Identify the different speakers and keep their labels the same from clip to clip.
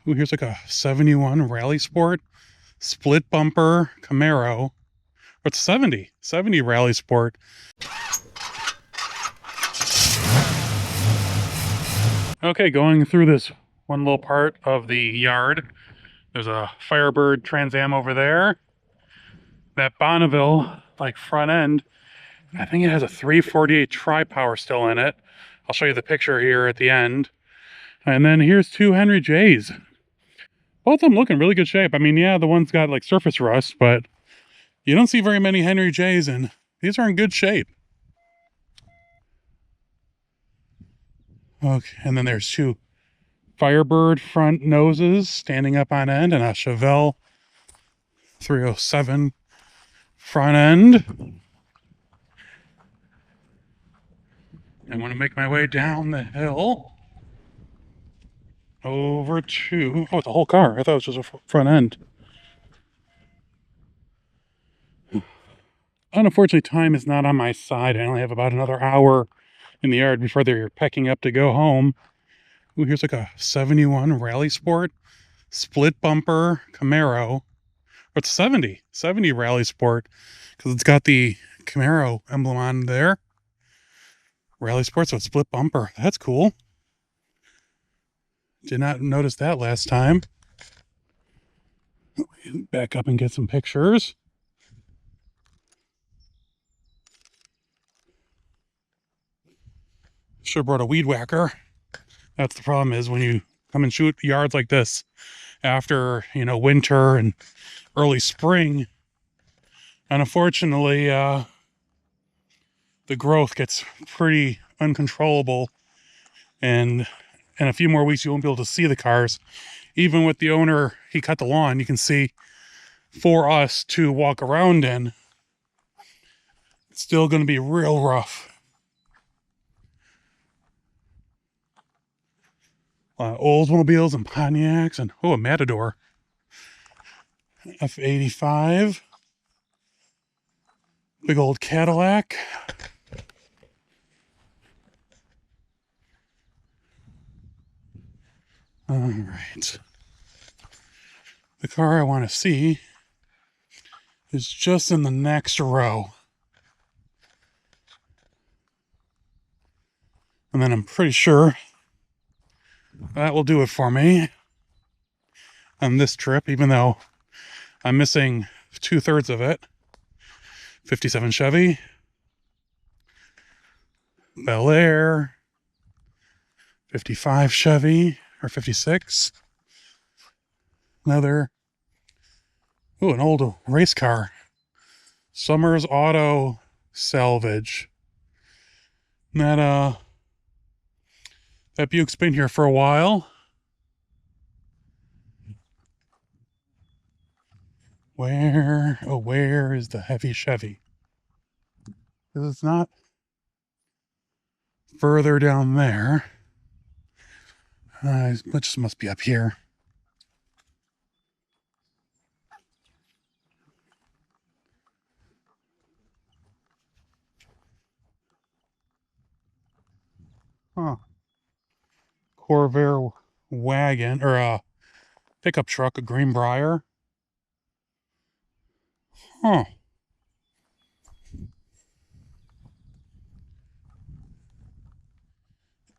Speaker 1: Ooh, here's like a 71 Rally Sport split bumper Camaro. It's 70 Rally Sport. Okay, going through this one little part of the yard. There's a Firebird Trans Am over there. That Bonneville, like front end, I think it has a 348 tri-power still in it. I'll show you the picture here at the end. And then here's two Henry J's. Both of them look in really good shape. I mean, yeah, the one's got like surface rust, but you don't see very many Henry J's, and these are in good shape. Okay, and then there's two Firebird front noses standing up on end, and a Chevelle 307 front end. I want to make my way down the hill over to, oh, it's a whole car. I thought it was just a front end. Unfortunately, time is not on my side. I only have about another hour in the yard before they're packing up to go home. Ooh, here's like a 71 Rally Sport split bumper Camaro. It's 70 Rally Sport because it's got the Camaro emblem on there. Rally Sport, so it's split bumper. That's cool. Did not notice that last time. Back up and get some pictures. Should have brought a weed whacker. That's the problem, is when you come and shoot yards like this after, you know, winter and early spring, and unfortunately the growth gets pretty uncontrollable, and in a few more weeks you won't be able to see the cars. Even with the owner, he cut the lawn, you can see for us to walk around in, it's still going to be real rough. Oldsmobiles and Pontiacs, and oh, a Matador F85, big old Cadillac. All right, the car I want to see is just in the next row, and then I'm pretty sure that will do it for me on this trip, even though I'm missing 2/3 of it. 57 Chevy, Bel Air, 55 Chevy, or 56. Another, ooh, an old race car. Summers Auto Salvage. That Buick's been here for a while. Where is the Heavy Chevy? Because it's not further down there. It just must be up here. Huh. Corvair wagon, or a pickup truck, a Greenbrier. Huh.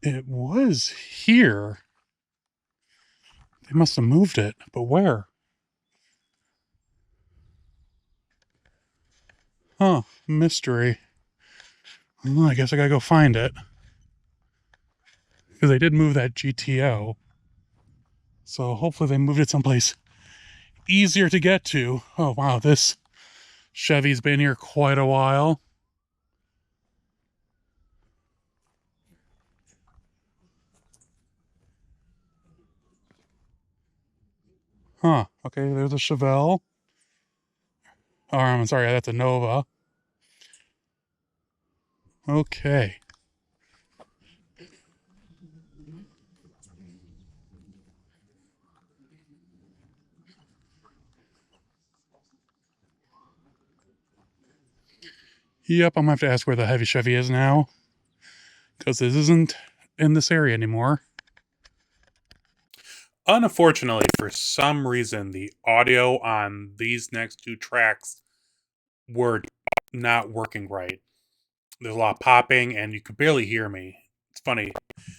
Speaker 1: It was here. They must have moved it, but where? Huh, mystery. Well, I guess I gotta go find it. Because they did move that GTO. So hopefully they moved it someplace easier to get to. Oh wow, this Chevy's been here quite a while. Huh, okay, there's a Chevelle. Oh, I'm sorry, that's a Nova. Okay. Yep, I'm gonna have to ask where the Heavy Chevy is now, because this isn't in this area anymore. Unfortunately, for some reason, the audio on these next two tracks were not working right. There's a lot of popping, and you could barely hear me. It's funny.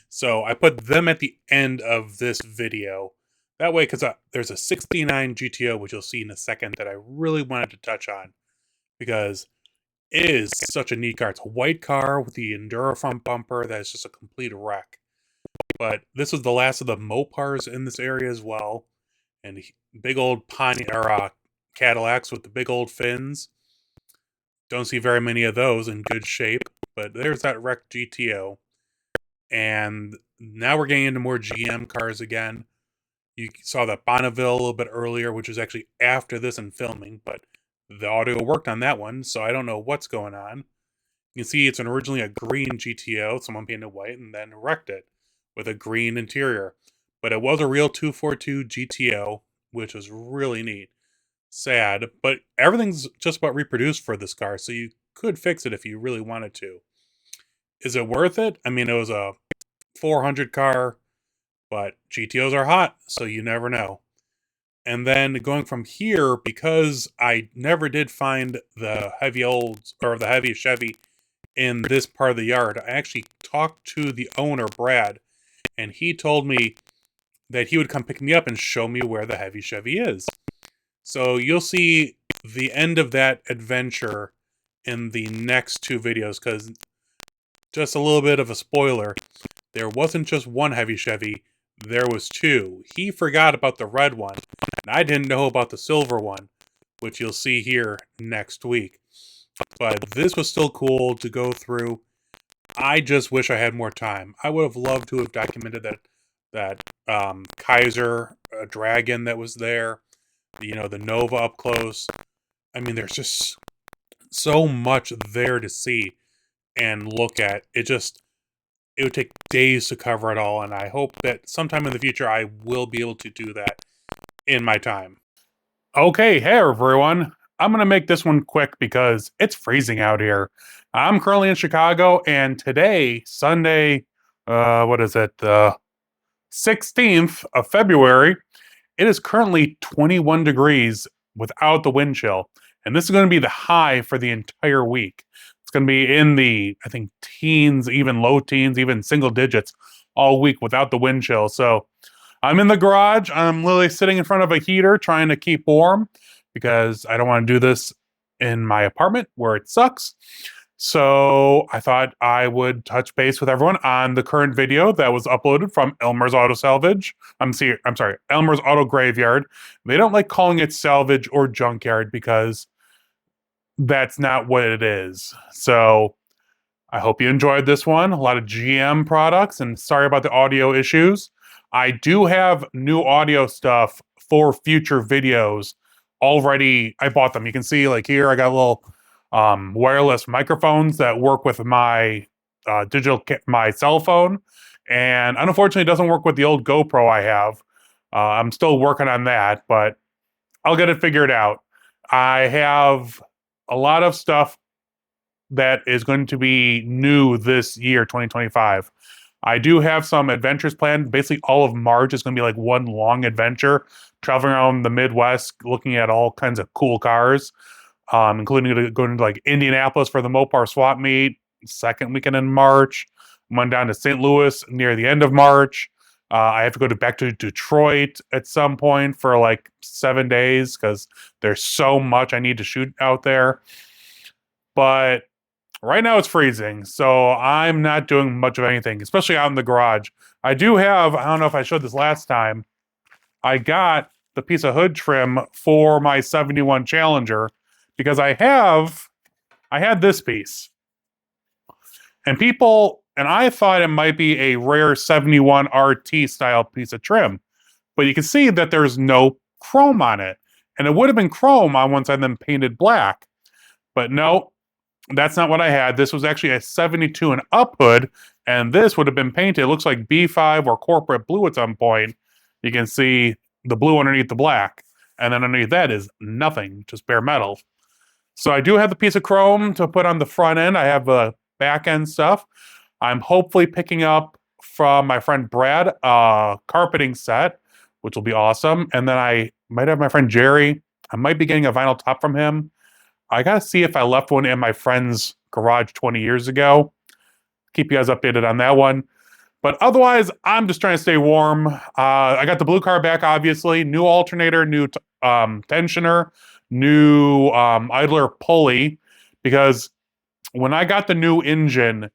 Speaker 1: So I put them at the end of this video. That way, because there's a 69 GTO, which you'll see in a second, that I really wanted to touch on. Because it is such a neat car. It's a white car with the Enduro front bumper that is just a complete wreck. But this was the last of the Mopars in this area as well. And big old Cadillacs with the big old fins. Don't see very many of those in good shape. But there's that wrecked GTO. And now we're getting into more GM cars again. You saw that Bonneville a little bit earlier, which was actually after this in filming, but the audio worked on that one, so I don't know what's going on. You can see it's originally a green GTO, someone painted white, and then wrecked it with a green interior. But it was a real 242 GTO, which was really neat. Sad, but everything's just about reproduced for this car, so you could fix it if you really wanted to. Is it worth it? I mean, it was a 400 car, but GTOs are hot, so you never know. And then going from here, because I never did find the heavy Chevy in this part of the yard, I actually talked to the owner, Brad, and he told me that he would come pick me up and show me where the heavy Chevy is. So you'll see the end of that adventure in the next two videos, because just a little bit of a spoiler, there wasn't just one heavy Chevy, there was two. He forgot about the red one, and I didn't know about the silver one, which you'll see here next week. But this was still cool to go through. I just wish I had more time. I would have loved to have documented that Kaiser Dragon that was there, the Nova up close. I mean, there's just so much there to see and look at. It would take days to cover it all, and I hope that sometime in the future I will be able to do that in my time. Okay, hey everyone. I'm going to make this one quick because it's freezing out here. I'm currently in Chicago, and today, Sunday, the 16th of February, it is currently 21 degrees without the wind chill. And this is going to be the high for the entire week. It's going to be in the, I think, teens, even low teens, even single digits all week without the wind chill. So I'm in the garage. I'm literally sitting in front of a heater trying to keep warm because I don't want to do this in my apartment where it sucks. So I thought I would touch base with everyone on the current video that was uploaded from Elmer's Auto Salvage. I'm sorry, Elmer's Auto Graveyard. They don't like calling it salvage or junkyard because that's not what it is. So I hope you enjoyed this one. A lot of GM products, and sorry about the audio issues. I do have new audio stuff for future videos already. I bought them. You can see like here, I got little wireless microphones that work with my my cell phone, and unfortunately it doesn't work with the old GoPro I have. I'm still working on that, but I'll get it figured out. I have a lot of stuff that is going to be new this year, 2025. I do have some adventures planned. Basically, all of March is going to be like one long adventure, traveling around the Midwest, looking at all kinds of cool cars, including going to like Indianapolis for the Mopar swap meet, second weekend in March. Went down to St. Louis near the end of March. I have to go back to Detroit at some point for like 7 days because there's so much I need to shoot out there. But right now it's freezing, so I'm not doing much of anything, especially out in the garage. I do have, I don't know if I showed this last time, I got the piece of hood trim for my 71 Challenger because I had this piece. And I thought it might be a rare 71 RT style piece of trim. But you can see that there's no chrome on it. And it would have been chrome on one side, then painted black. But no, that's not what I had. This was actually a 72 and up hood, and this would have been painted. It looks like B5 or corporate blue at some point. You can see the blue underneath the black. And then underneath that is nothing, just bare metal. So I do have the piece of chrome to put on the front end. I have the back end stuff. I'm hopefully picking up from my friend Brad a carpeting set which will be awesome. And then I might have my friend Jerry. I might be getting a vinyl top from him. I gotta see if I left one in my friend's garage 20 years ago. Keep you guys updated on that one. But otherwise, I'm just trying to stay warm. I got the blue car back, obviously. New alternator, new tensioner, new idler pulley. Because when I got the new engine,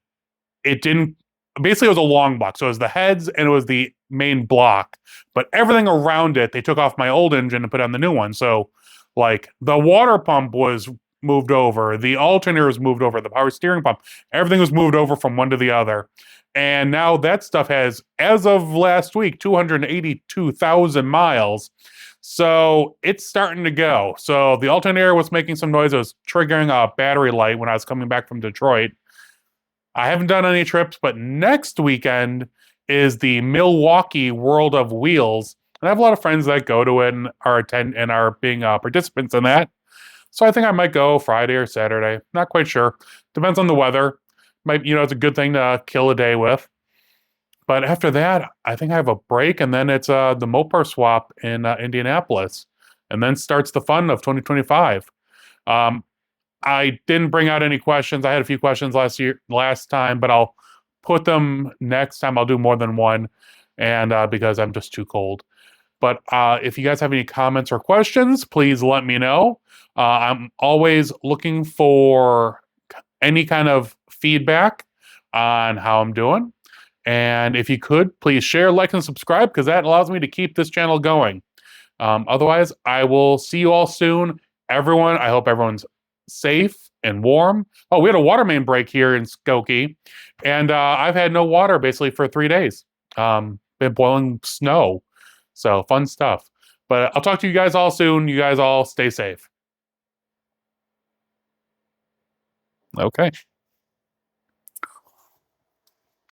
Speaker 1: it didn't, basically it was a long block. So it was the heads and it was the main block. But everything around it, they took off my old engine and put on the new one. So like the water pump was moved over, the alternator was moved over, the power steering pump, everything was moved over from one to the other. And now that stuff has, as of last week, 282,000 miles. So it's starting to go. So the alternator was making some noise. It was triggering a battery light when I was coming back from Detroit. I haven't done any trips, but next weekend is the Milwaukee World of Wheels. And I have a lot of friends that go to it and are being participants in that. So I think I might go Friday or Saturday. Not quite sure. Depends on the weather. Might, it's a good thing to kill a day with. But after that, I think I have a break, and then it's the Mopar swap in Indianapolis, and then starts the fun of 2025. I didn't bring out any questions. I had a few questions last time, but I'll put them next time. I'll do more than one, and because I'm just too cold. But if you guys have any comments or questions, please let me know. I'm always looking for any kind of feedback on how I'm doing. And if you could, please share, like, and subscribe, because that allows me to keep this channel going. Otherwise, I will see you all soon. Everyone, I hope everyone's safe and warm. Oh, we had a water main break here in Skokie, and I've had no water basically for 3 days. Been boiling snow. So fun stuff. But I'll talk to you guys all soon. You guys all stay safe. Okay.